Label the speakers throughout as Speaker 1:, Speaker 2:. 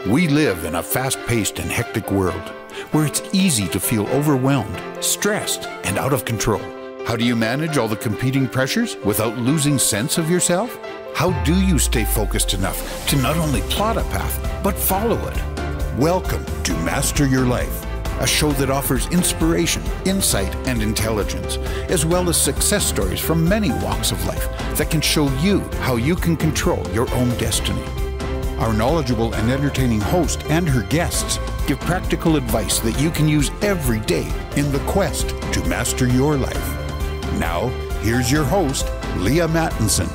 Speaker 1: We live in a fast-paced and hectic world where it's easy to feel overwhelmed, stressed, and out of control. How do you manage all the competing pressures without losing sense of yourself? How do you stay focused enough to not only plot a path, but follow it? Welcome to Master Your Life, a show that offers inspiration, insight, and intelligence, as well as success stories from many walks of life that can show you how you can control your own destiny. Our knowledgeable and entertaining host and her guests give practical advice that you can use every day in the quest to master your life. Now, here's your host, Leaha Mattinson.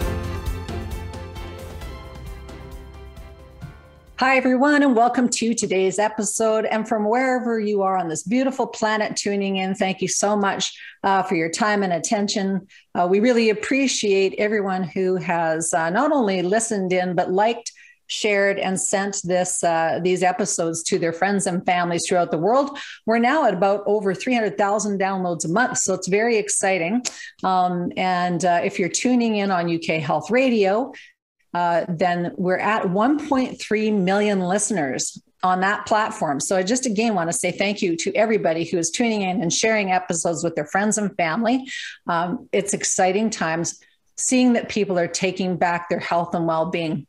Speaker 2: Hi, everyone, and welcome to today's episode. And from wherever you are on this beautiful planet tuning in, thank you so much for your time and attention. We really appreciate everyone who has not only listened in, but liked, shared, and sent these episodes to their friends and families throughout the world. We're now at about over 300,000 downloads a month, so it's very exciting. If you're tuning in on UK Health Radio, then we're at 1.3 million listeners on that platform. So I just again want to say thank you to everybody who is tuning in and sharing episodes with their friends and family. It's exciting times seeing that people are taking back their health and well-being.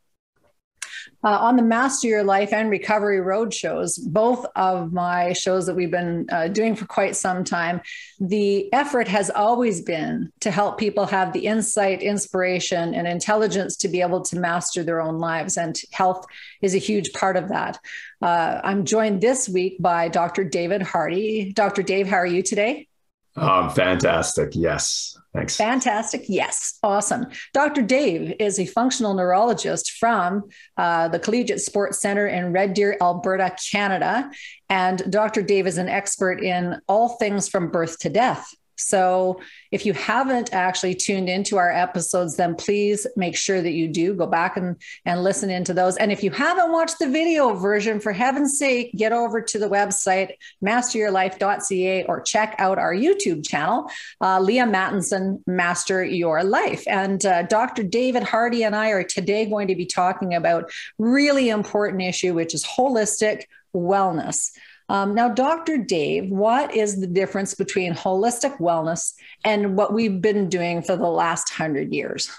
Speaker 2: On the Master Your Life and Recovery Road shows, both of my shows that we've been doing for quite some time, the effort has always been to help people have the insight, inspiration, and intelligence to be able to master their own lives. And health is a huge part of that. I'm joined this week by Dr. David Hardy. Dr. Dave, how are you today?
Speaker 3: Fantastic. Yes. Thanks.
Speaker 2: Fantastic. Yes. Awesome. Dr. Dave is a functional neurologist from the Collegiate Sports Center in Red Deer, Alberta, Canada. And Dr. Dave is an expert in all things from birth to death. So if you haven't actually tuned into our episodes, then please make sure that you do go back and listen into those. And if you haven't watched the video version, for heaven's sake, get over to the website, masteryourlife.ca, or check out our YouTube channel, Leaha Mattinson, Master Your Life. And Dr. David Hardy and I are today going to be talking about really important issue, which is holistic wellness. Now, Dr. Dave, what is the difference between holistic wellness and what we've been doing for the last 100 years?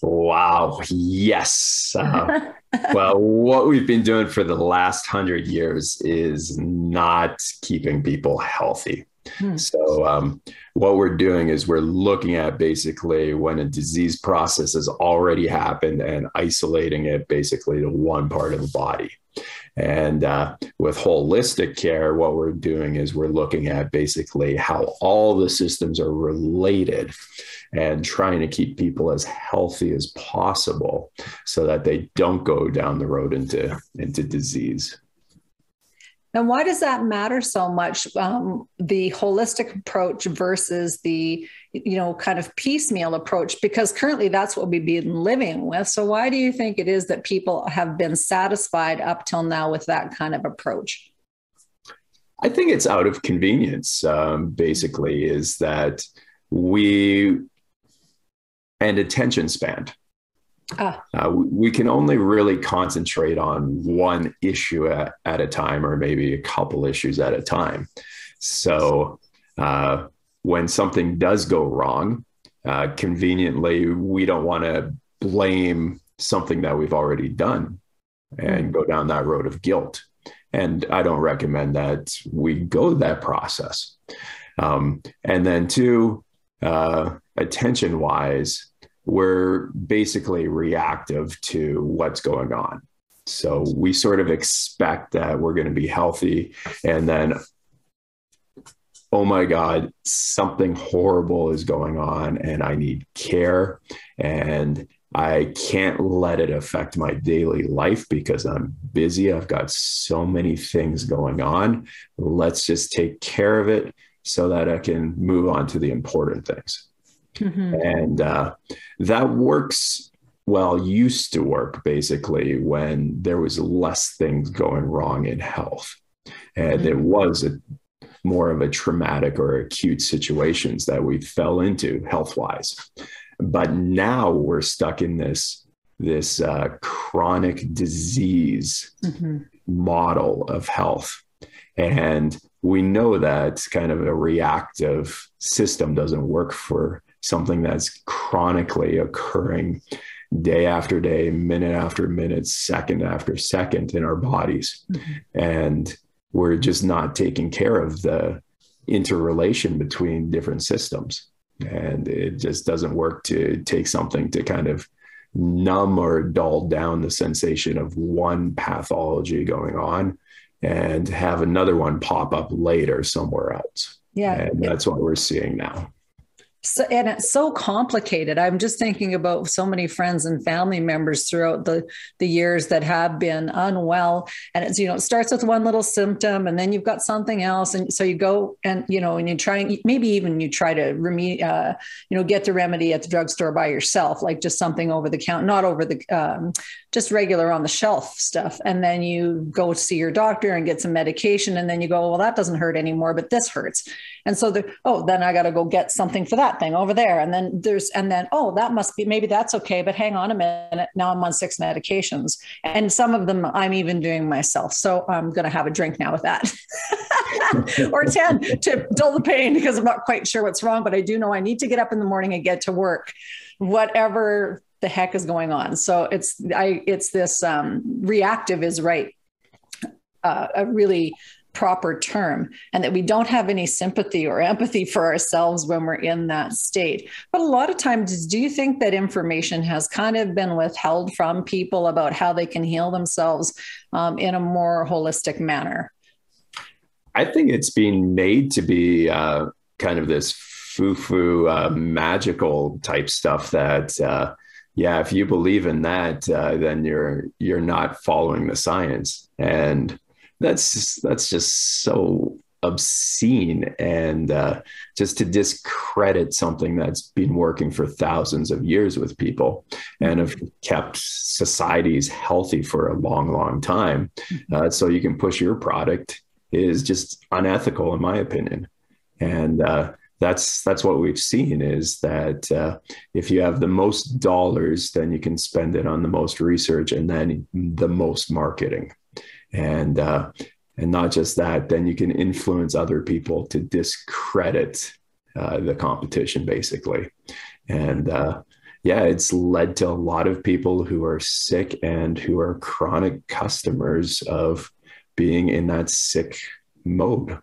Speaker 3: Wow. Yes. Well, what we've been doing for the last 100 years is not keeping people healthy. So what we're doing is we're looking at basically when a disease process has already happened and isolating it basically to one part of the body. And with holistic care, what we're doing is we're looking at basically how all the systems are related and trying to keep people as healthy as possible so that they don't go down the road into disease.
Speaker 2: And why does that matter so much, the holistic approach versus the, kind of piecemeal approach? Because currently that's what we've been living with. So why do you think it is that people have been satisfied up till now with that kind of approach?
Speaker 3: I think it's out of convenience, basically, is that and attention span. We can only really concentrate on one issue at a time, or maybe a couple issues at a time. So when something does go wrong, conveniently, we don't want to blame something that we've already done and go down that road of guilt. And I don't recommend that we go that process. And then two, attention-wise, we're basically reactive to what's going on. So we sort of expect that we're going to be healthy, and then, oh my God, something horrible is going on and I need care, and I can't let it affect my daily life because I'm busy. I've got so many things going on. Let's just take care of it so that I can move on to the important things. And that works, used to work basically when there was less things going wrong in health. And it was more of a traumatic or acute situations that we fell into health-wise. But now we're stuck in this this chronic disease model of health. And we know that kind of a reactive system doesn't work for something that's chronically occurring day after day, minute after minute, second after second in our bodies. And we're just not taking care of the interrelation between different systems. And it just doesn't work to take something to kind of numb or dull down the sensation of one pathology going on and have another one pop up later somewhere else.
Speaker 2: Yeah.
Speaker 3: And that's what we're seeing now.
Speaker 2: So, and it's so complicated. I'm just thinking about so many friends and family members throughout the years that have been unwell. And it's, it starts with one little symptom and then you've got something else. And so you go and, and you try, maybe even you try to get the remedy at the drugstore by yourself, like just something over the counter, not over the, just regular on the shelf stuff. And then you go see your doctor and get some medication. And then you go, well, that doesn't hurt anymore, but this hurts. And so then I got to go get something for that thing over there. And then that must be, maybe that's okay, but hang on a minute. Now I'm on 6 medications and some of them I'm even doing myself. So I'm going to have a drink now with that or 10 to dull the pain because I'm not quite sure what's wrong, but I do know I need to get up in the morning and get to work, whatever the heck is going on. So it's this reactive is right. A really proper term, and that we don't have any sympathy or empathy for ourselves when we're in that state. But a lot of times, do you think that information has kind of been withheld from people about how they can heal themselves in a more holistic manner?
Speaker 3: I think it's being made to be kind of this foo-foo magical type stuff that, if you believe in that, then you're not following the science. And that's just so obscene, and just to discredit something that's been working for thousands of years with people and have kept societies healthy for a long, long time. So you can push your product is just unethical, in my opinion. And that's what we've seen is that if you have the most dollars, then you can spend it on the most research and then the most marketing. And not just that, then you can influence other people to discredit the competition, basically. And it's led to a lot of people who are sick and who are chronic customers of being in that sick mode.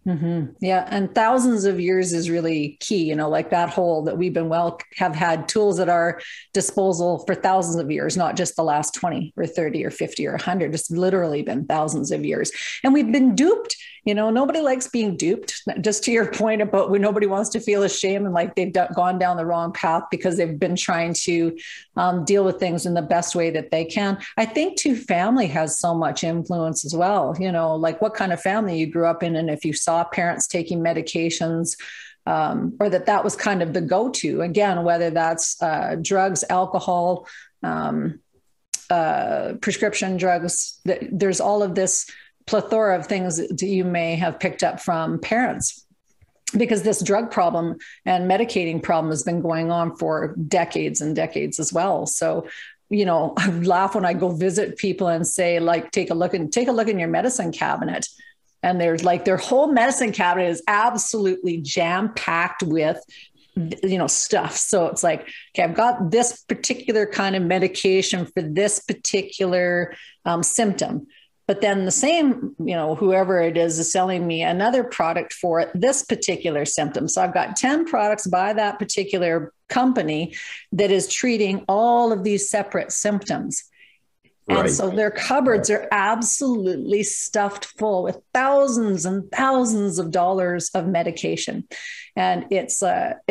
Speaker 2: Mm-hmm. Yeah. And thousands of years is really key, like that whole that we've been have had tools at our disposal for thousands of years, not just the last 20 or 30 or 50 or 100. It's literally been thousands of years. And we've been duped. Nobody likes being duped. Just to your point about when nobody wants to feel ashamed and like they've gone down the wrong path because they've been trying to deal with things in the best way that they can. I think too, family has so much influence as well. Like what kind of family you grew up in, and if you saw parents taking medications, or that was kind of the go-to. Again, whether that's drugs, alcohol, prescription drugs. There's all of this plethora of things that you may have picked up from parents, because this drug problem and medicating problem has been going on for decades and decades as well. So, I laugh when I go visit people and say, like, take a look in your medicine cabinet. And there's like their whole medicine cabinet is absolutely jam-packed with, stuff. So it's like, okay, I've got this particular kind of medication for this particular symptom. But then the same, whoever it is selling me another product for this particular symptom. So I've got 10 products by that particular company that is treating all of these separate symptoms. And
Speaker 3: Right.
Speaker 2: So their cupboards are absolutely stuffed full with thousands and thousands of dollars of medication. And it's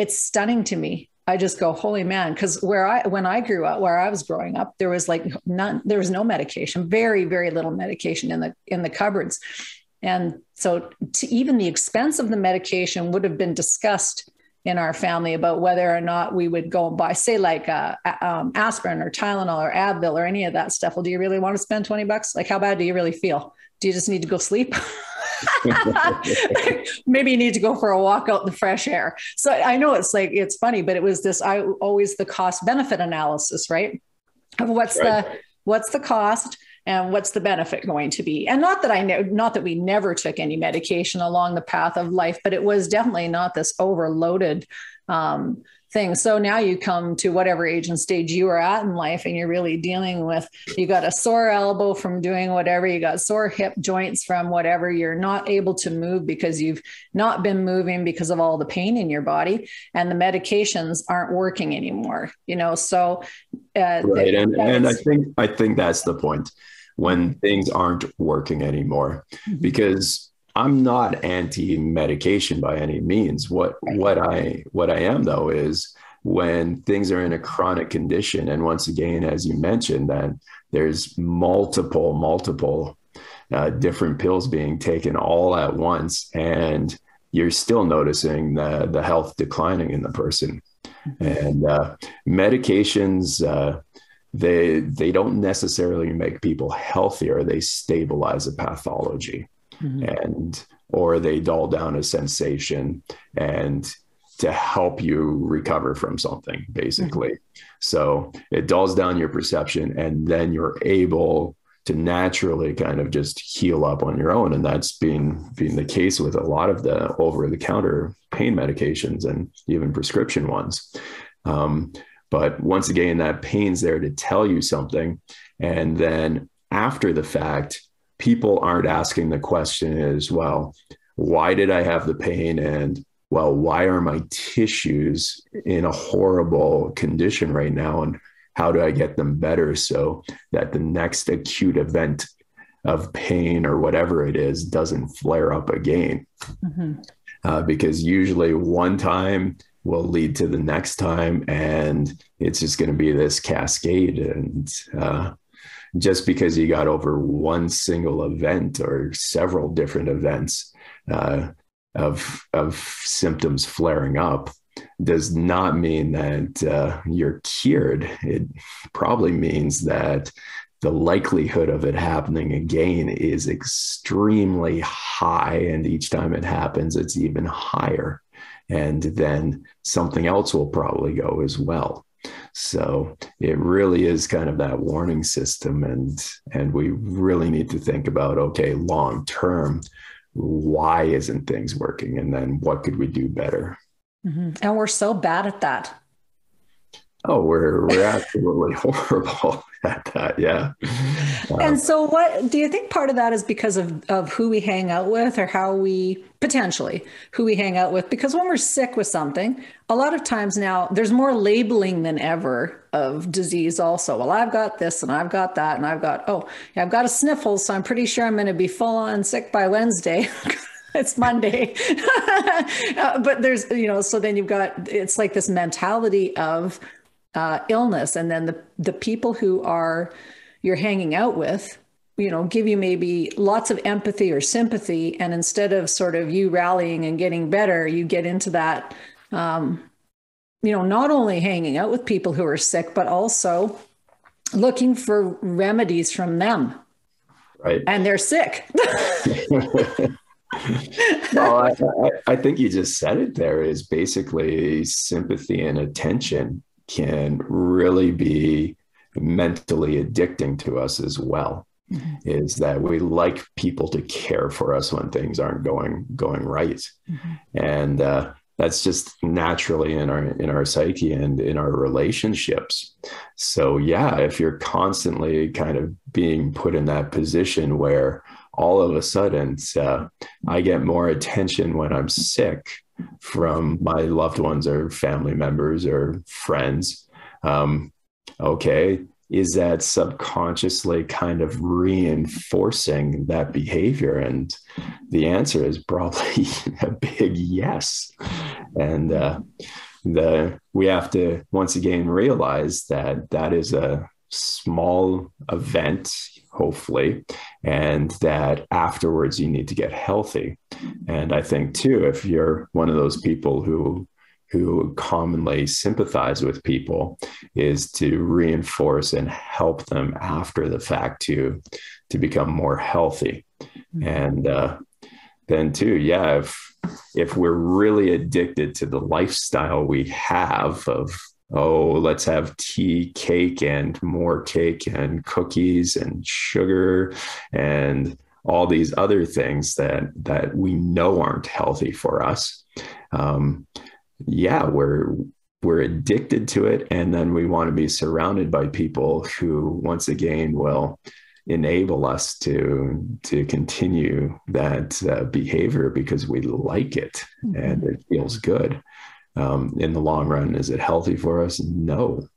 Speaker 2: stunning to me. I just go, holy man, because when I grew up, where I was growing up, there was no medication, very, very little medication in the cupboards. And so even the expense of the medication would have been discussed in our family about whether or not we would go and buy, say, like aspirin or Tylenol or Advil or any of that stuff. Well, do you really want to spend $20? Like, how bad do you really feel? Do you just need to go sleep? Maybe you need to go for a walk out in the fresh air. So I know it's funny, but it was the cost benefit analysis, right? of what's the cost and what's the benefit going to be. And not that we never took any medication along the path of life, but it was definitely not this overloaded thing. So now you come to whatever age and stage you are at in life, and you're really dealing with, you got a sore elbow from doing whatever, you got sore hip joints from whatever, you're not able to move because you've not been moving because of all the pain in your body, and the medications aren't working anymore, so
Speaker 3: right. And I think that's the point, when things aren't working anymore, because I'm not anti-medication by any means. What I am, though, is when things are in a chronic condition, and once again, as you mentioned, that there's multiple different pills being taken all at once, and you're still noticing the health declining in the person. And medications, they don't necessarily make people healthier. They stabilize a pathology. Or they dull down a sensation and to help you recover from something, basically. So it dulls down your perception, and then you're able to naturally kind of just heal up on your own. And that's been the case with a lot of the over-the-counter pain medications and even prescription ones. But once again, that pain's there to tell you something. And then after the fact, people aren't asking the question is, well, why did I have the pain? And, well, why are my tissues in a horrible condition right now? And how do I get them better so that the next acute event of pain or whatever it is doesn't flare up again? Because usually one time will lead to the next time, and it's just going to be this cascade. And just because you got over one single event or several different events of symptoms flaring up does not mean that you're cured. It probably means that the likelihood of it happening again is extremely high. And each time it happens, it's even higher. And then something else will probably go as well. So it really is kind of that warning system. And we really need to think about, okay, long term, why isn't things working? And then what could we do better?
Speaker 2: And we're so bad at that.
Speaker 3: Oh, we're absolutely horrible at that. Yeah.
Speaker 2: And so what do you think part of that is because of who we hang out with, or how we potentially who we hang out with? Because when we're sick with something, a lot of times now there's more labeling than ever of disease also. Well, I've got this and I've got that, and I've got a sniffle, so I'm pretty sure I'm going to be full on sick by Wednesday. It's Monday. But there's, so then it's like this mentality of illness. And then the people who you're hanging out with, give you maybe lots of empathy or sympathy. And instead of sort of you rallying and getting better, you get into that, not only hanging out with people who are sick, but also looking for remedies from them.
Speaker 3: Right.
Speaker 2: And they're sick.
Speaker 3: Well, I think you just said it there, is basically sympathy and attention can really be mentally addicting to us as well. Is that we like people to care for us when things aren't going right. And that's just naturally in our psyche and in our relationships. So yeah, if you're constantly kind of being put in that position where all of a sudden I get more attention when I'm sick from my loved ones or family members or friends, okay, is that subconsciously kind of reinforcing that behavior? And the answer is probably a big yes. And we have to once again realize that is a small event, hopefully, and that afterwards you need to get healthy. And I think too, if you're one of those people who commonly sympathize with people, is to reinforce and help them after the fact to become more healthy. And then too, yeah, if we're really addicted to the lifestyle we have of oh, let's have tea, cake, and more cake, and cookies, and sugar, and all these other things that we know aren't healthy for us. Yeah, we're addicted to it, and then we want to be surrounded by people who, once again, will enable us to continue that behavior because we like it and it feels good. In the long run, is it healthy for us? No.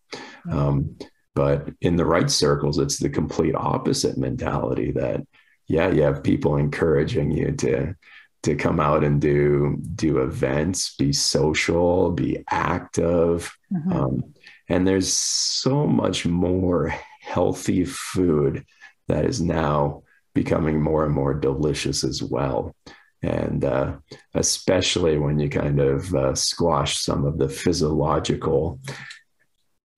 Speaker 3: But in the right circles, it's the complete opposite mentality that, yeah, you have people encouraging you to come out and do events, be social, be active. And there's so much more healthy food that is now becoming more and more delicious as well. And especially when you kind of squash some of the physiological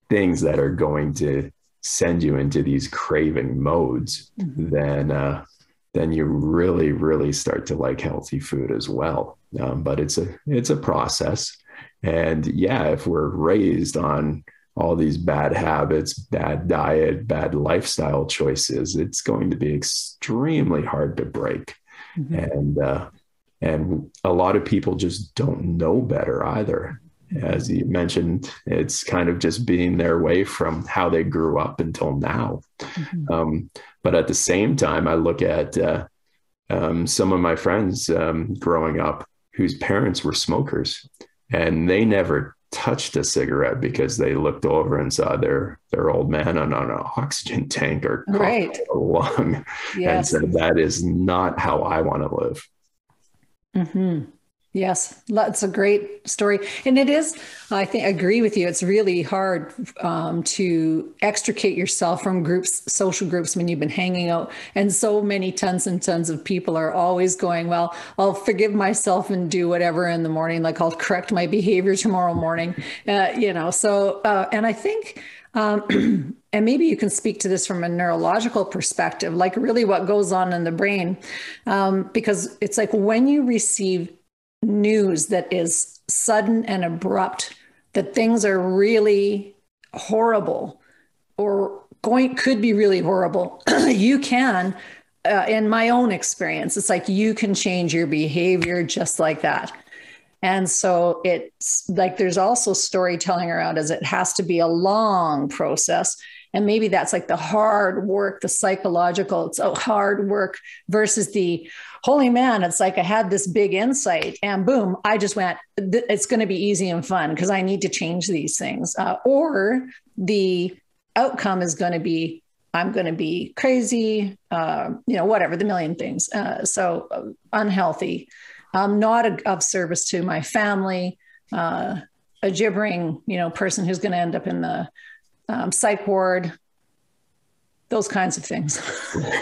Speaker 3: things that are going to send you into these craving modes, then you really, really start to like healthy food as well. But it's a process. And yeah, if we're raised on all these bad habits, bad diet, bad lifestyle choices, it's going to be extremely hard to break. And a lot of people just don't know better either. As you mentioned, it's kind of just being their way from how they grew up until now. But at the same time, I look at some of my friends growing up whose parents were smokers, and they never touched a cigarette because they looked over and saw their old man on an oxygen tank or a lung, and said, that is not how I want to live.
Speaker 2: Yes, that's a great story. And it is, I think, I agree with you. It's really hard to extricate yourself from social groups when you've been hanging out. And so many tons and tons of people are always going, well, I'll forgive myself and do whatever in the morning. Like I'll correct my behavior tomorrow morning, so, and I think, and maybe you can speak to this from a neurological perspective, like really what goes on in the brain, because it's like when you receive news that is sudden and abrupt, that things are really horrible or could be really horrible, you can, in my own experience, it's like you can change your behavior just like that. And so it's like there's also storytelling around as it has to be a long process. And maybe that's like the hard work, the psychological, it's a hard work versus the holy man. It's like I had this big insight and boom, I just went, it's going to be easy and fun because I need to change these things. Or the outcome is going to be, I'm going to be crazy, whatever, the million things. So unhealthy, not of service to my family, a gibbering, person who's going to end up in the psych ward, those kinds of things.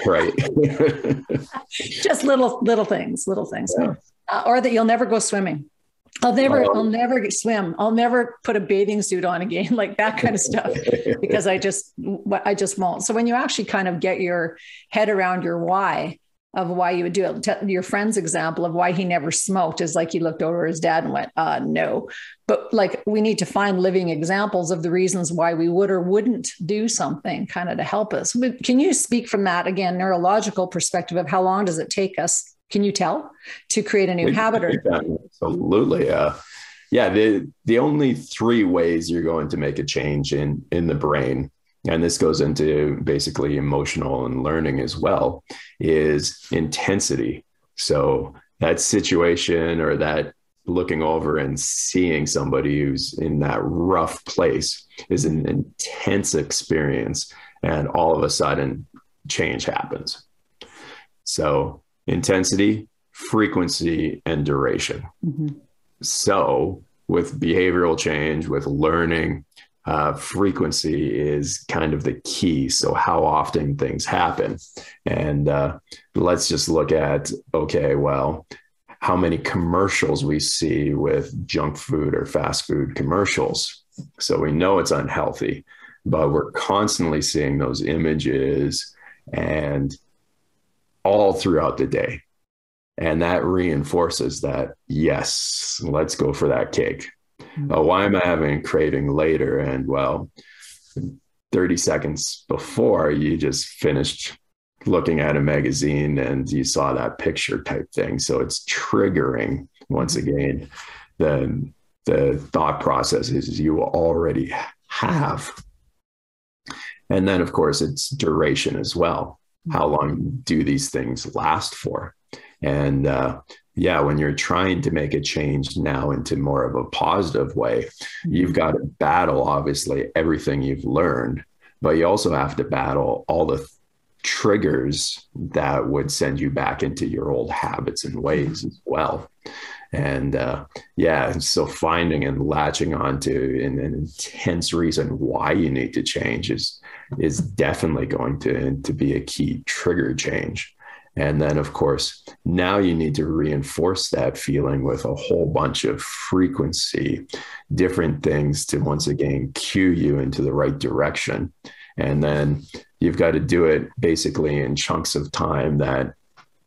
Speaker 3: Right.
Speaker 2: Just little things. Yeah. Or that you'll never go swimming. I'll never swim. I'll never put a bathing suit on again, like that kind of stuff, because I just won't. So when you actually kind of get your head around your why of why you would do it, your friend's example of why he never smoked is like he looked over his dad and went, no. But like we need to find living examples of the reasons why we would or wouldn't do something kind of to help us. Can you speak from that, again, neurological perspective of how long does it take us? Can you tell to create a new habit?
Speaker 3: Absolutely. The only three ways you're going to make a change in the brain, and this goes into basically emotional and learning as well, is intensity. So that situation or that looking over and seeing somebody who's in that rough place is an intense experience. And all of a sudden change happens. So intensity, frequency, and duration. So with behavioral change, with learning, frequency is kind of the key. So how often things happen. And let's just look at, how many commercials we see with junk food or fast food commercials. So we know it's unhealthy, but we're constantly seeing those images and all throughout the day. And that reinforces that, yes, let's go for that cake. Why am I having a craving later? And well, 30 seconds before, you just finished looking at a magazine and you saw that picture type thing. So it's triggering, once again, the thought processes you already have. And then, of course, it's duration as well. How long do these things last for? And yeah, when you're trying to make a change now into more of a positive way, you've got to battle, obviously, everything you've learned, but you also have to battle all the triggers that would send you back into your old habits and ways as well. And yeah, so finding and latching onto an intense reason why you need to change is definitely going to be a key trigger change. And then, of course, now you need to reinforce that feeling with a whole bunch of frequency, different things to, once again, cue you into the right direction. And then you've got to do it basically in chunks of time that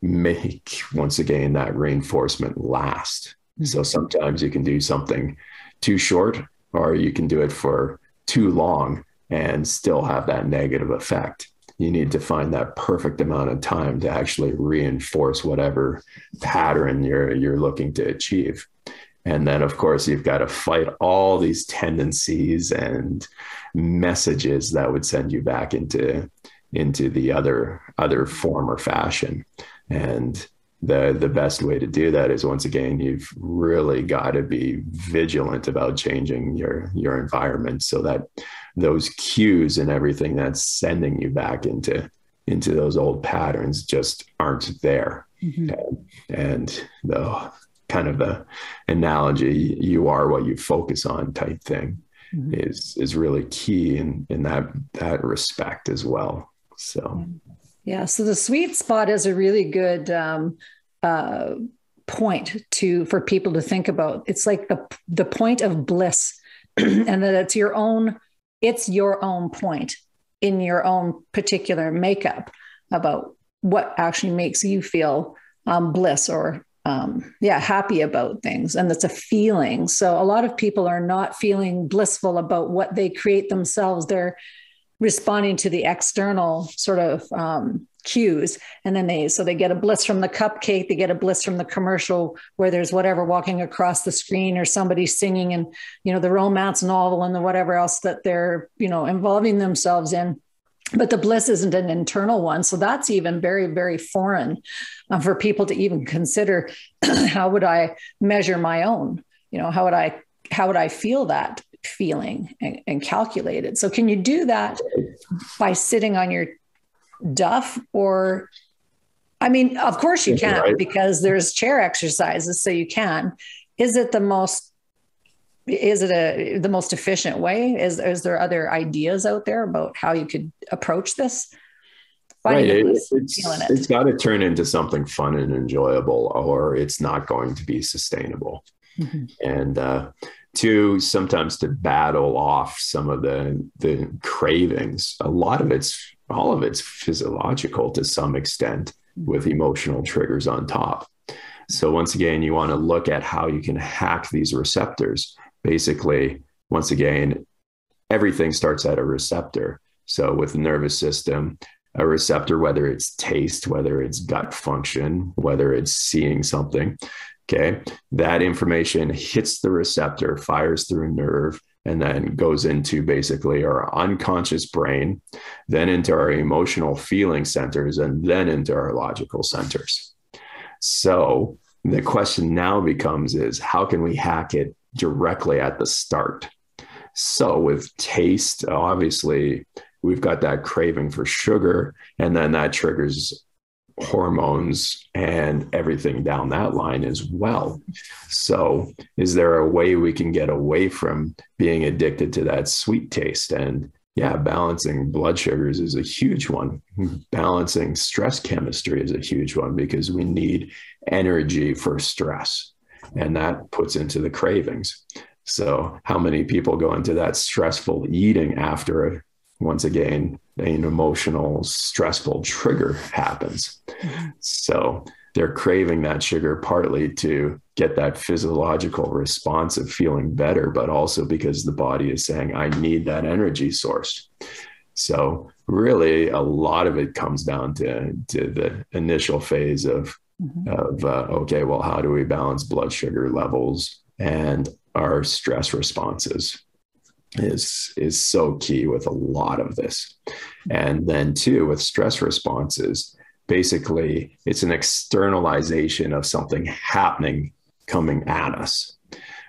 Speaker 3: make, once again, that reinforcement last. So sometimes you can do something too short, or you can do it for too long and still have that negative effect. You need to find that perfect amount of time to actually reinforce whatever pattern you're looking to achieve. And then, of course, you've got to fight all these tendencies and messages that would send you back into the other form or fashion. And the best way to do that is, once again, you've really got to be vigilant about changing your environment so that those cues and everything that's sending you back into those old patterns just aren't there. And the kind of the analogy, you are what you focus on type thing, is really key in that respect as well. So
Speaker 2: yeah, so the sweet spot is a really good point for people to think about. It's like the point of bliss, and that it's your own point in your own particular makeup about what actually makes you feel bliss or happy about things. And that's a feeling. So a lot of people are not feeling blissful about what they create themselves. They're responding to the external sort of cues. And then they get a bliss from the cupcake, they get a bliss from the commercial where there's whatever walking across the screen, or somebody singing, and, the romance novel and the whatever else that they're, involving themselves in. But the bliss isn't an internal one. So that's even very, very foreign for people to even consider. How would I measure my own? How would I feel that feeling and calculate it? So can you do that by sitting on your duff? Or, I mean, of course you can, right? Because there's chair exercises, so you can. Is it the most efficient way? Is there other ideas out there about how you could approach this?
Speaker 3: Right. It's got to turn into something fun and enjoyable, or it's not going to be sustainable. And sometimes to battle off some of the cravings, all of it's physiological to some extent, with emotional triggers on top. So once again, you want to look at how you can hack these receptors. Basically, once again, everything starts at a receptor. So with the nervous system, a receptor, whether it's taste, whether it's gut function, whether it's seeing something, okay, that information hits the receptor, fires through a nerve, and then goes into basically our unconscious brain, then into our emotional feeling centers, and then into our logical centers. So the question now becomes is, how can we hack it directly at the start? So with taste, obviously, we've got that craving for sugar, and then that triggers hormones and everything down that line as well. So is there a way we can get away from being addicted to that sweet taste? And yeah, balancing blood sugars is a huge one. Balancing stress chemistry is a huge one, because we need energy for stress, and that puts into the cravings. So how many people go into that stressful eating after, once again, an emotional, stressful trigger happens? So they're craving that sugar partly to get that physiological response of feeling better, but also because the body is saying, I need that energy source. So really a lot of it comes down to the initial phase of, okay, well, how do we balance blood sugar levels and our stress responses is so key with a lot of this. And then too, with stress responses, basically it's an externalization of something happening coming at us.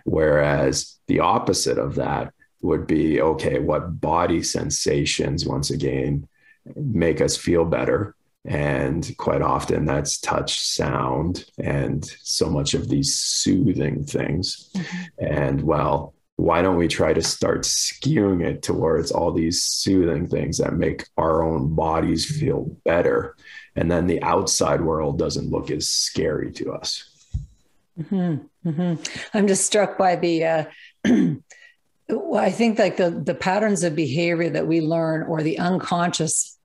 Speaker 3: Whereas the opposite of that would be, okay, what body sensations, once again, make us feel better? And quite often that's touch, sound, and so much of these soothing things. And well, why don't we try to start skewing it towards all these soothing things that make our own bodies feel better? And then the outside world doesn't look as scary to us.
Speaker 2: I'm just struck by the, I think like the patterns of behavior that we learn, or the unconscious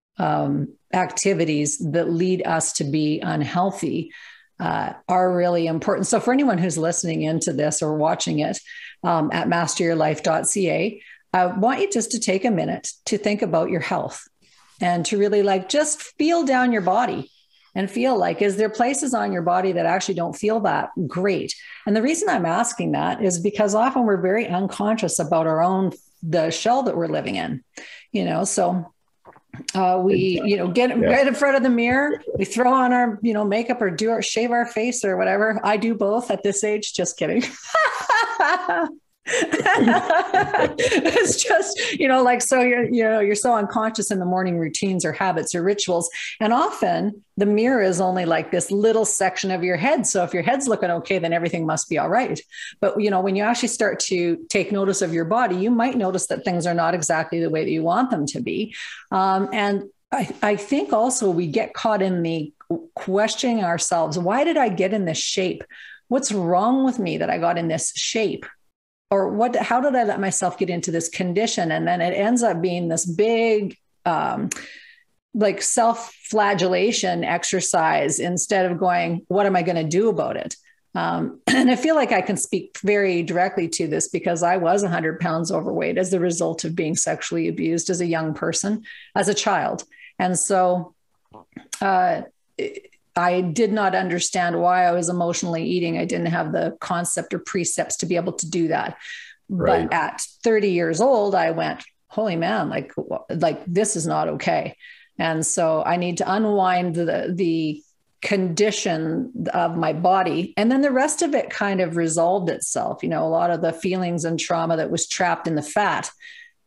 Speaker 2: activities that lead us to be unhealthy, are really important. So for anyone who's listening into this or watching it at masteryourlife.ca, I want you just to take a minute to think about your health and to really like just feel down your body and feel like, is there places on your body that actually don't feel that great? And the reason I'm asking that is because often we're very unconscious about our own, the shell that we're living in, you know, so we, you know, get right in front of the mirror, we throw on our, you know, makeup or shave our face or whatever. I do both at this age, just kidding. It's just, you know, like, so you're so unconscious in the morning routines or habits or rituals. And often the mirror is only like this little section of your head. So if your head's looking okay, then everything must be all right. But, you know, when you actually start to take notice of your body, you might notice that things are not exactly the way that you want them to be. And I think also we get caught in the questioning ourselves. Why did I get in this shape? What's wrong with me that I got in this shape? Or how did I let myself get into this condition? And then it ends up being this big, like self-flagellation exercise instead of going, what am I going to do about it? And I feel like I can speak very directly to this because I was 100 pounds overweight as the result of being sexually abused as a young person, as a child. And so, I did not understand why I was emotionally eating. I didn't have the concept or precepts to be able to do that. Right. But at 30 years old, I went, holy man, like this is not okay. And so I need to unwind the condition of my body. And then the rest of it kind of resolved itself. You know, a lot of the feelings and trauma that was trapped in the fat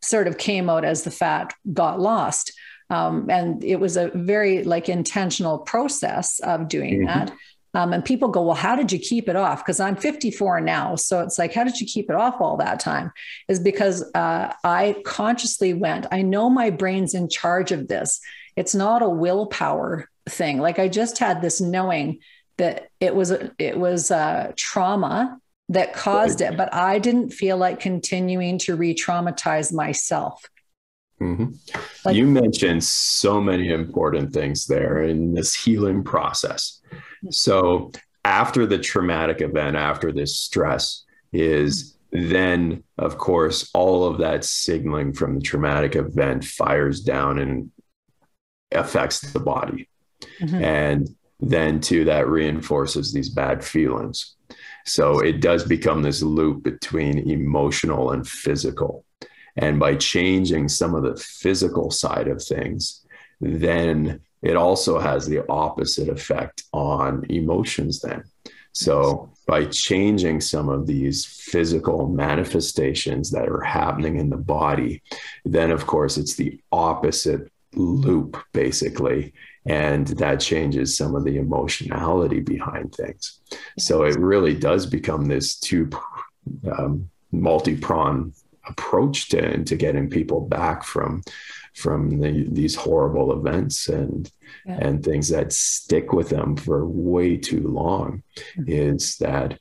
Speaker 2: sort of came out as the fat got lost. And it was a very like intentional process of doing that. And people go, well, how did you keep it off? Because I'm 54 now. So it's like, how did you keep it off all that time? Is because I consciously went, I know my brain's in charge of this. It's not a willpower thing. Like I just had this knowing that it was trauma that caused it, but I didn't feel like continuing to re-traumatize myself.
Speaker 3: Like, you mentioned so many important things there in this healing process. So after the traumatic event, after this stress is then, of course, all of that signaling from the traumatic event fires down and affects the body. And then too, that reinforces these bad feelings. So it does become this loop between emotional and physical. And by changing some of the physical side of things, then it also has the opposite effect on emotions then. So by changing some of these physical manifestations that are happening in the body, then of course it's the opposite loop basically. And that changes some of the emotionality behind things. So it really does become this multi-pronged approach to getting people back from these horrible events and things that stick with them for way too long. Is that,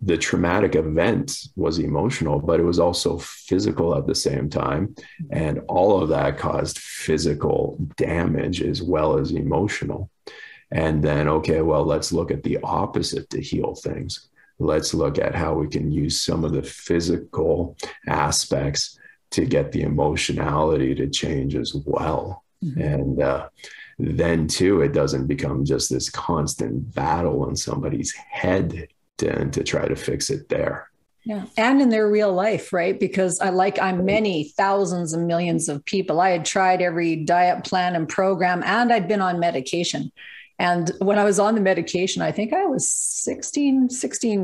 Speaker 3: the traumatic event was emotional, but it was also physical at the same time. And all of that caused physical damage as well as emotional. And then, okay, well, let's look at the opposite to heal things. Let's look at how we can use some of the physical aspects to get the emotionality to change as well. And then too, it doesn't become just this constant battle in somebody's head to try to fix it there.
Speaker 2: Yeah. And in their real life, right? Because I'm many thousands and millions of people. I had tried every diet plan and program, and I'd been on medication. And when I was on the medication, I think I was 16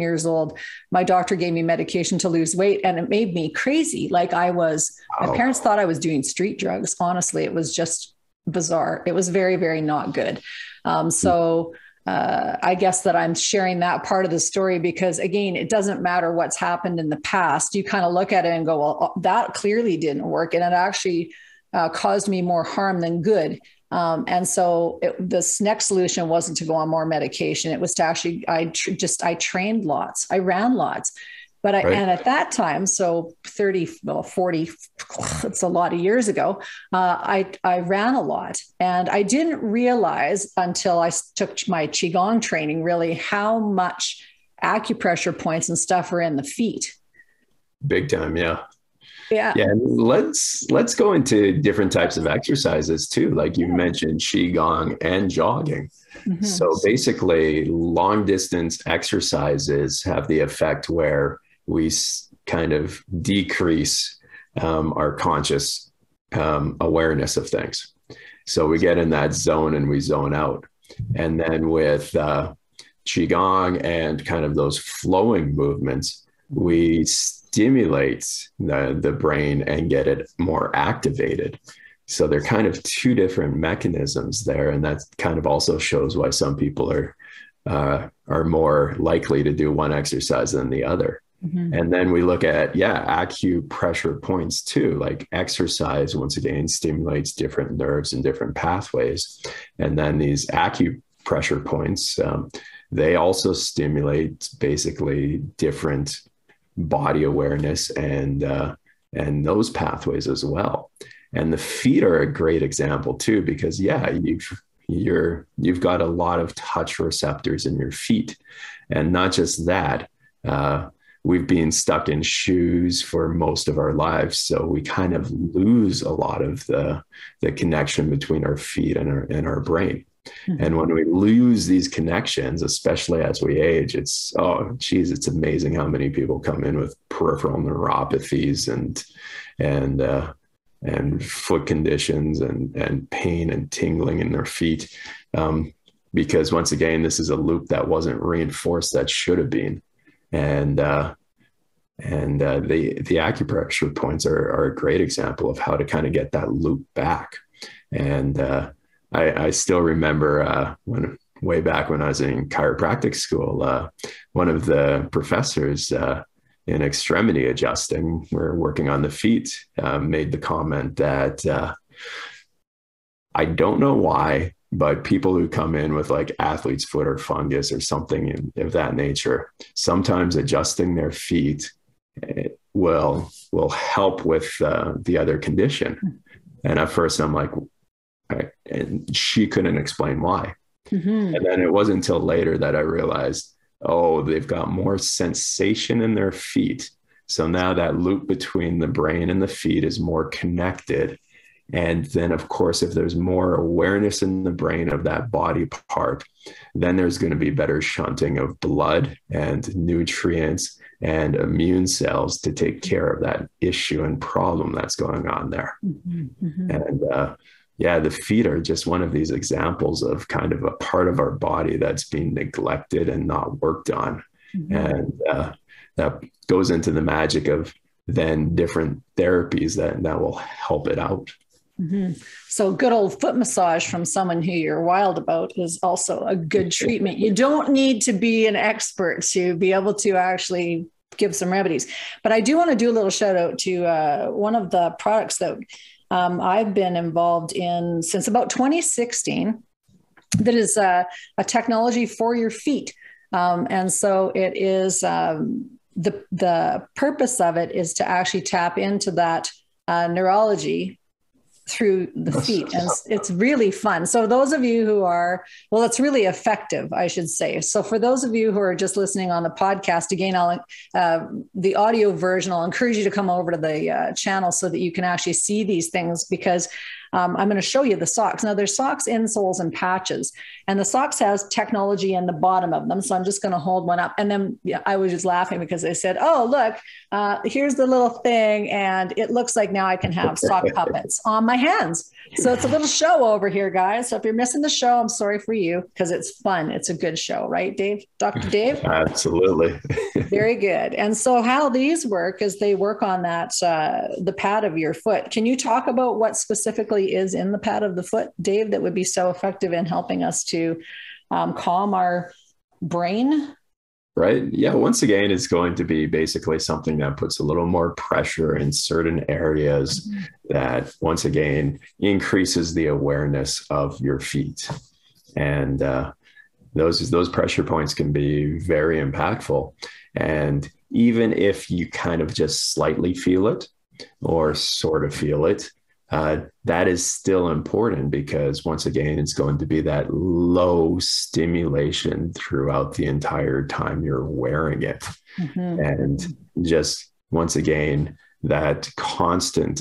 Speaker 2: years old. My doctor gave me medication to lose weight, and it made me crazy. My parents thought I was doing street drugs. Honestly, it was just bizarre. It was very, very not good. I guess that I'm sharing that part of the story because, again, it doesn't matter what's happened in the past. You kind of look at it and go, well, that clearly didn't work. And it actually caused me more harm than good. And so this next solution wasn't to go on more medication. It was to actually, I trained lots. I ran lots. But and at that time, so 40, it's a lot of years ago, I ran a lot. And I didn't realize until I took my Qigong training, really, how much acupressure points and stuff are in the feet.
Speaker 3: Big time, yeah.
Speaker 2: Yeah.
Speaker 3: Yeah. And let's go into different types of exercises too. Like you mentioned, Qigong and jogging. Mm-hmm. So basically, long distance exercises have the effect where we kind of decrease our conscious awareness of things. So we get in that zone and we zone out. And then with Qigong and kind of those flowing movements, we stimulate the brain and get it more activated. So they're kind of two different mechanisms there. And that kind of also shows why some people are more likely to do one exercise than the other. Mm-hmm. And then we look at, acupressure points too, like exercise, once again, stimulates different nerves and different pathways. And then these acupressure points, they also stimulate basically different body awareness and those pathways as well. And the feet are a great example too, because you've got a lot of touch receptors in your feet. And not just that, we've been stuck in shoes for most of our lives. So we kind of lose a lot of the connection between our feet and our brain. Mm-hmm. And when we lose these connections, especially as we age, it's amazing how many people come in with peripheral neuropathies and foot conditions and pain and tingling in their feet. Because once again, this is a loop that wasn't reinforced that should have been. And the acupressure points are a great example of how to kind of get that loop back. And I still remember way back when I was in chiropractic school, one of the professors in extremity adjusting, we're working on the feet, made the comment that I don't know why, but people who come in with like athlete's foot or fungus or something of that nature, sometimes adjusting their feet will help with the other condition. And at first I'm like, and she couldn't explain why. Mm-hmm. And then it wasn't until later that I realized, they've got more sensation in their feet. So now that loop between the brain and the feet is more connected. And then, of course, if there's more awareness in the brain of that body part, then there's going to be better shunting of blood and nutrients and immune cells to take care of that issue and problem that's going on there. Mm-hmm. Mm-hmm. And the feet are just one of these examples of kind of a part of our body that's being neglected and not worked on. Mm-hmm. And that goes into the magic of then different therapies that will help it out.
Speaker 2: Mm-hmm. So good old foot massage from someone who you're wild about is also a good treatment. You don't need to be an expert to be able to actually give some remedies. But I do want to do a little shout out to one of the products that I've been involved in since about 2016. That is a technology for your feet. And so it is the purpose of it is to actually tap into that neurology through the feet. And it's really fun. So those of you who are, well, it's really effective, I should say. So for those of you who are just listening on the podcast, again, the audio version, I'll encourage you to come over to the channel so that you can actually see these things, because I'm going to show you the socks. Now there's socks, insoles, and patches, and the socks has technology in the bottom of them. So I'm just going to hold one up. And then I was just laughing because they said, oh, look, here's the little thing. And it looks like now I can have sock puppets on my hands. So it's a little show over here, guys. So if you're missing the show, I'm sorry for you, because it's fun. It's a good show, right, Dave? Dr. Dave?
Speaker 3: Absolutely.
Speaker 2: Very good. And so how these work is they work on that, the pad of your foot. Can you talk about what specifically is in the pad of the foot, Dave, that would be so effective in helping us to calm our brain?
Speaker 3: Right. Yeah. Once again, it's going to be basically something that puts a little more pressure in certain areas that, once again, increases the awareness of your feet. And those pressure points can be very impactful. And even if you kind of just slightly feel it or sort of feel it, that is still important, because once again, it's going to be that low stimulation throughout the entire time you're wearing it. Mm-hmm. And just once again, that constant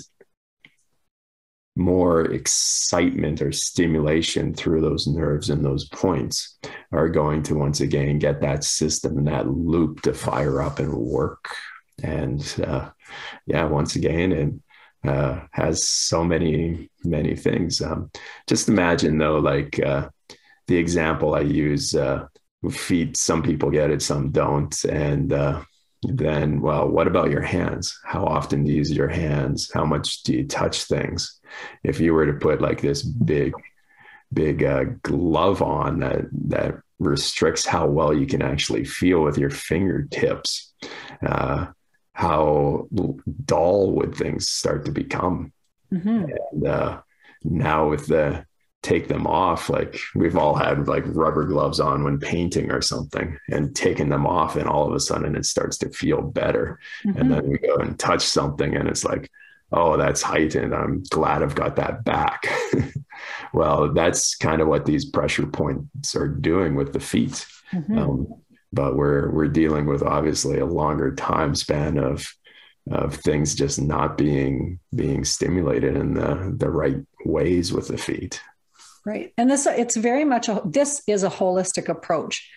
Speaker 3: more excitement or stimulation through those nerves and those points are going to once again get that system and that loop to fire up and work. And once again, and has so many things. Just imagine though, like the example I use, feet, some people get it, some don't. And then, well, what about your hands? How often do you use your hands? How much do you touch things? If you were to put like this big glove on that restricts how well you can actually feel with your fingertips, how dull would things start to become? Mm-hmm. And now with the take them off, like we've all had like rubber gloves on when painting or something, and taking them off, and all of a sudden it starts to feel better. Mm-hmm. And then we go and touch something and it's like, oh, that's heightened. I'm glad I've got that back. Well, that's kind of what these pressure points are doing with the feet. Mm-hmm. But we're dealing with obviously a longer time span of things just not being stimulated in the right ways with the feet.
Speaker 2: Right. And it's very much, this is a holistic approach.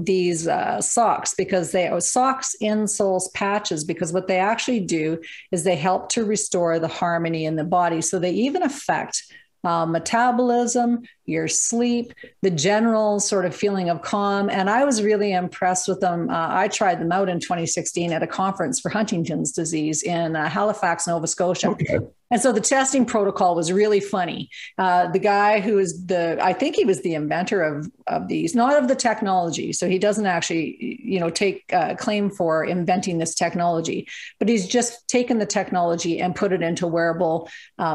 Speaker 2: These socks, because they are socks, insoles, patches, because what they actually do is they help to restore the harmony in the body. So they even affect metabolism, your sleep, the general sort of feeling of calm. And I was really impressed with them. I tried them out in 2016 at a conference for Huntington's disease in Halifax, Nova Scotia. Okay. And so the testing protocol was really funny. The guy who is I think he was the inventor of these, not of the technology. So he doesn't actually, take claim for inventing this technology, but he's just taken the technology and put it into wearable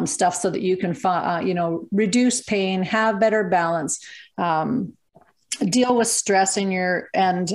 Speaker 2: stuff so that you can, reduce pain, have better balance, deal with stress in your, and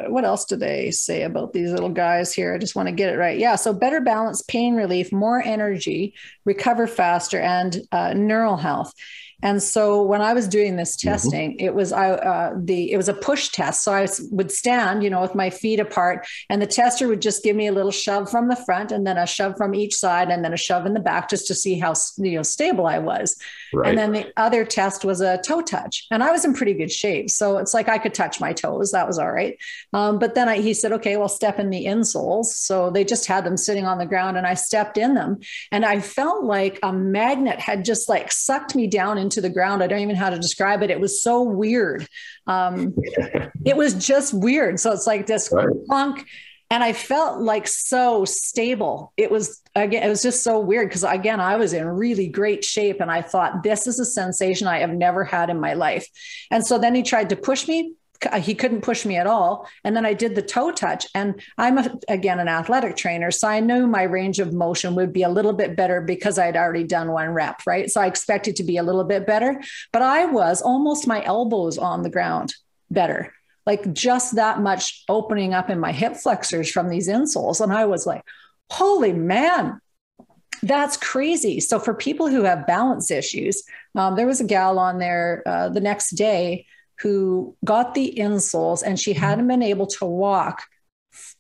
Speaker 2: what else do they say about these little guys here? I just want to get it right. Yeah. So better balance, pain relief, more energy, recover faster, and neural health. And so when I was doing this testing, it was a push test. So I would stand, with my feet apart, and the tester would just give me a little shove from the front, and then a shove from each side, and then a shove in the back, just to see how stable I was. Right. And then the other test was a toe touch, and I was in pretty good shape. So it's like I could touch my toes. That was all right. But then he said, okay, well, step in the insoles. So they just had them sitting on the ground, and I stepped in them, and I felt like a magnet had just like sucked me down into the ground. I don't even know how to describe it. It was so weird. It was just weird. So it's like this clunk, and I felt like so stable. It was just so weird, because again, I was in really great shape, and I thought, this is a sensation I have never had in my life. And so then he tried to push me. He couldn't push me at all. And then I did the toe touch, and I'm again an athletic trainer. So I knew my range of motion would be a little bit better because I'd already done one rep, right? So I expected to be a little bit better, but I was almost my elbows on the ground better, like just that much opening up in my hip flexors from these insoles. And I was like, holy man, That's crazy. So for people who have balance issues, there was a gal on there the next day who got the insoles, and she hadn't been able to walk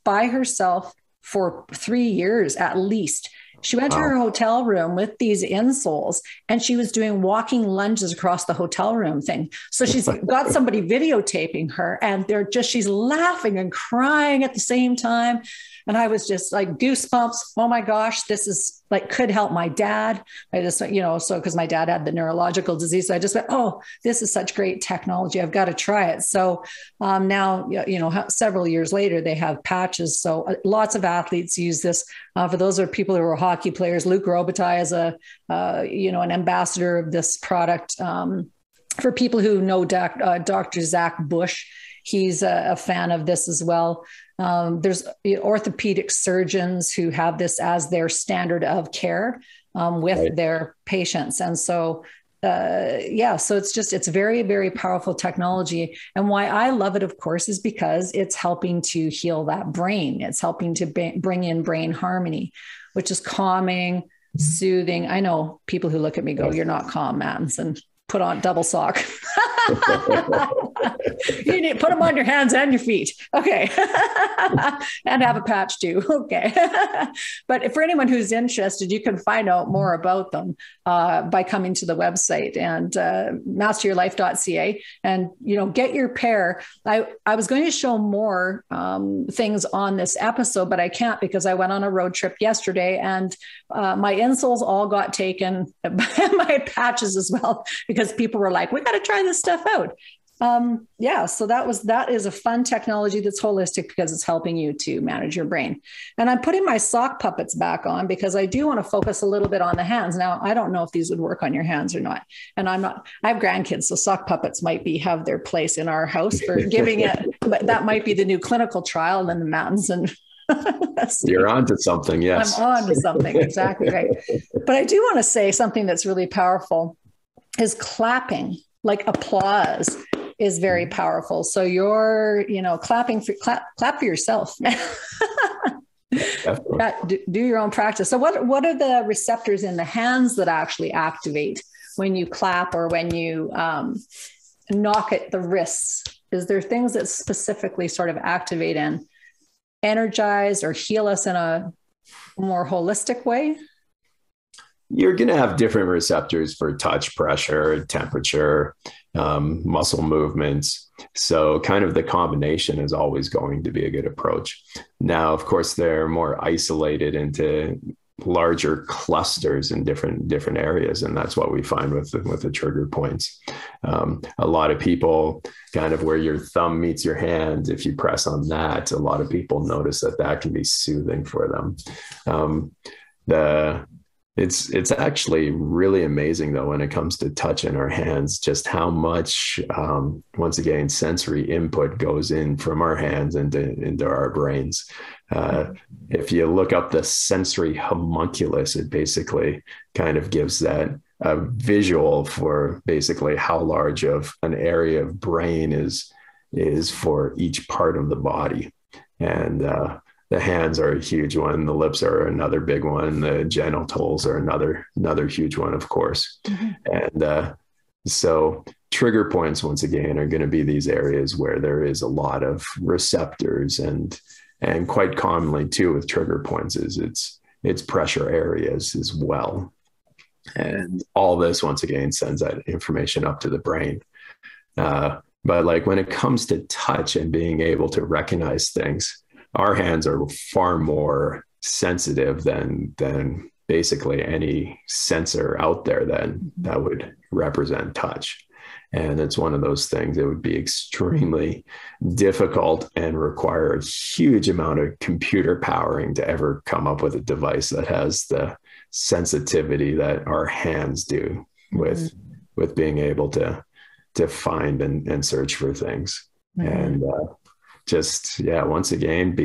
Speaker 2: by herself for 3 years at least. She went to her hotel room with these insoles, and she was doing walking lunges across the hotel room thing. So she's got somebody videotaping her, and she's laughing and crying at the same time. And I was just like goosebumps. Oh my gosh, this is like, could help my dad. I just, so because my dad had the neurological disease. So I just went, oh, this is such great technology. I've got to try it. So now, several years later, they have patches. So lots of athletes use this. For those are people who are hockey players. Luc Robitaille is an ambassador of this product. For people who know Dr. Zach Bush, he's a fan of this as well. There's orthopedic surgeons who have this as their standard of care with their patients. And so, so it's very, very powerful technology. And why I love it, of course, is because it's helping to heal that brain. It's helping to bring in brain harmony, which is calming, soothing. I know people who look at me go, "You're not calm, Mattinson. Put on double sock." You need to put them on your hands and your feet. Okay. And have a patch too. Okay. But for anyone who's interested, you can find out more about them by coming to the website and masteryourlife.ca and, get your pair. I was going to show more things on this episode, but I can't because I went on a road trip yesterday and my insoles all got taken, my patches as well, because people were like, we got to try this stuff out. So that is a fun technology that's holistic because it's helping you to manage your brain. And I'm putting my sock puppets back on because I do want to focus a little bit on the hands. Now, I don't know if these would work on your hands or not. And I have grandkids, so sock puppets might have their place in our house for giving it, but that might be the new clinical trial in the mountains. And
Speaker 3: you're onto something. Yes.
Speaker 2: I'm onto something. Exactly right. But I do want to say something that's really powerful is clapping, like applause is very powerful. So you're, clapping clap for yourself. Do your own practice. So what are the receptors in the hands that actually activate when you clap or when you knock at the wrists? Is there things that specifically sort of activate and energize or heal us in a more holistic way?
Speaker 3: You're going to have different receptors for touch, pressure, temperature, muscle movements. So kind of the combination is always going to be a good approach. Now, of course, they're more isolated into larger clusters in different areas. And that's what we find with the trigger points. A lot of people kind of where your thumb meets your hand, if you press on that, a lot of people notice that can be soothing for them. It's actually really amazing though, when it comes to touch in our hands, just how much, once again, sensory input goes in from our hands into our brains. If you look up the sensory homunculus, it basically kind of gives that a visual for basically how large of an area of brain is for each part of the body. And, the hands are a huge one. The lips are another big one. The genitals are another huge one, of course. Mm-hmm. And so trigger points, once again, are going to be these areas where there is a lot of receptors, and quite commonly too with trigger points is it's pressure areas as well. And all this, once again, sends that information up to the brain. But like when it comes to touch and being able to recognize things, our hands are far more sensitive than basically any sensor out there that would represent touch. And it's one of those things that would be extremely difficult and require a huge amount of computer powering to ever come up with a device that has the sensitivity that our hands do with being able to find and search for things. Mm-hmm. And once again,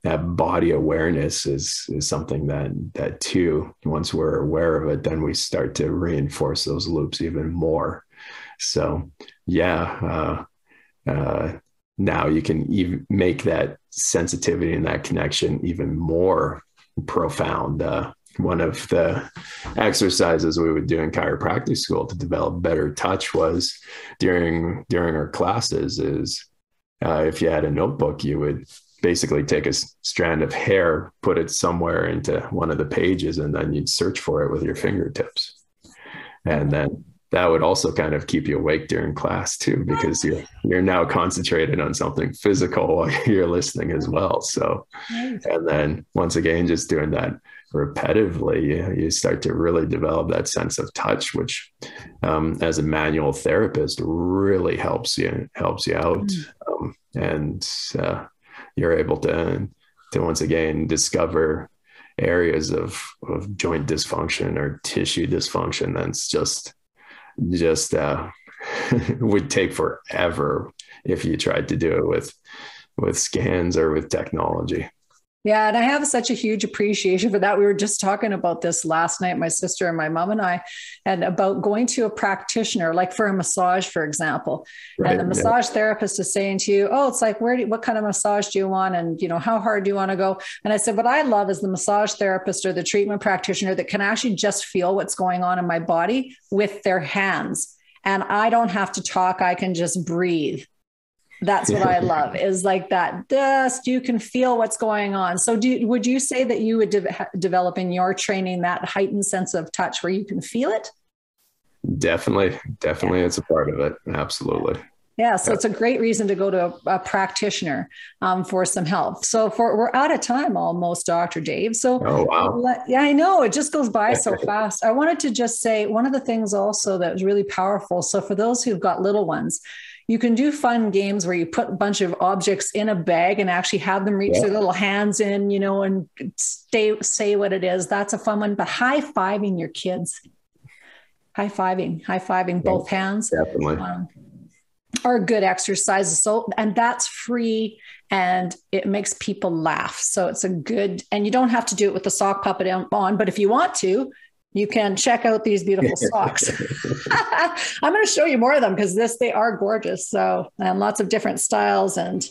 Speaker 3: that body awareness is something that too, once we're aware of it, then we start to reinforce those loops even more. So now you can even make that sensitivity and that connection even more profound one of the exercises we would do in chiropractic school to develop better touch was during our classes is if you had a notebook, you would basically take a strand of hair, put it somewhere into one of the pages, and then you'd search for it with your fingertips. And then that would also kind of keep you awake during class too, because you're now concentrated on something physical while you're listening as well. So, and then once again, just doing that repetitively, you start to really develop that sense of touch, which as a manual therapist really helps you out. And you're able to once again discover areas of joint dysfunction or tissue dysfunction that's just would take forever if you tried to do it with scans or with technology.
Speaker 2: Yeah. And I have such a huge appreciation for that. We were just talking about this last night, my sister and my mom and I, and about going to a practitioner, like for a massage, for example. Right, and the massage therapist is saying to you, oh, it's like, what kind of massage do you want? And, how hard do you want to go? And I said, what I love is the massage therapist or the treatment practitioner that can actually just feel what's going on in my body with their hands. And I don't have to talk. I can just breathe. That's what I love, is like that. Just you can feel what's going on. So would you say that you would develop in your training that heightened sense of touch where you can feel it? Definitely.
Speaker 3: Yeah. It's a part of it. Absolutely.
Speaker 2: Yeah. So it's a great reason to go to a practitioner for some help. So we're out of time almost, Dr. Dave. So
Speaker 3: oh, wow.
Speaker 2: Yeah, I know it just goes by so fast. I wanted to just say one of the things also that was really powerful. So for those who've got little ones, you can do fun games where you put a bunch of objects in a bag and actually have them reach their little hands in, and say what it is. That's a fun one. But high-fiving your kids, high-fiving both hands.
Speaker 3: Definitely.
Speaker 2: Are good exercises. So, and that's free and it makes people laugh. So it's and you don't have to do it with the sock puppet on, but if you want to, you can check out these beautiful socks. I'm going to show you more of them because they are gorgeous. So, and lots of different styles and,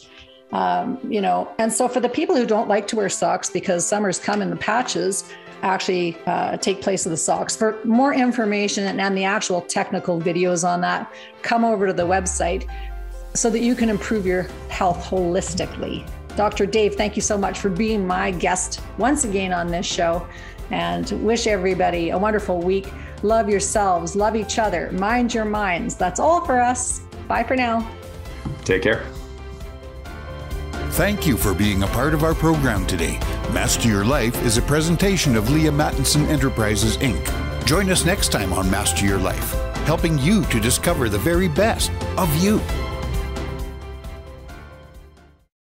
Speaker 2: and so for the people who don't like to wear socks because summers come in the patches actually take place of the socks. For more information and the actual technical videos on that, come over to the website so that you can improve your health holistically. Dr. Dave, thank you so much for being my guest once again on this show. And wish everybody a wonderful week. Love yourselves, love each other, mind your minds. That's all for us. Bye for now.
Speaker 3: Take care.
Speaker 1: Thank you for being a part of our program today. Master Your Life is a presentation of Leaha Mattinson Enterprises, Inc. Join us next time on Master Your Life, helping you to discover the very best of you.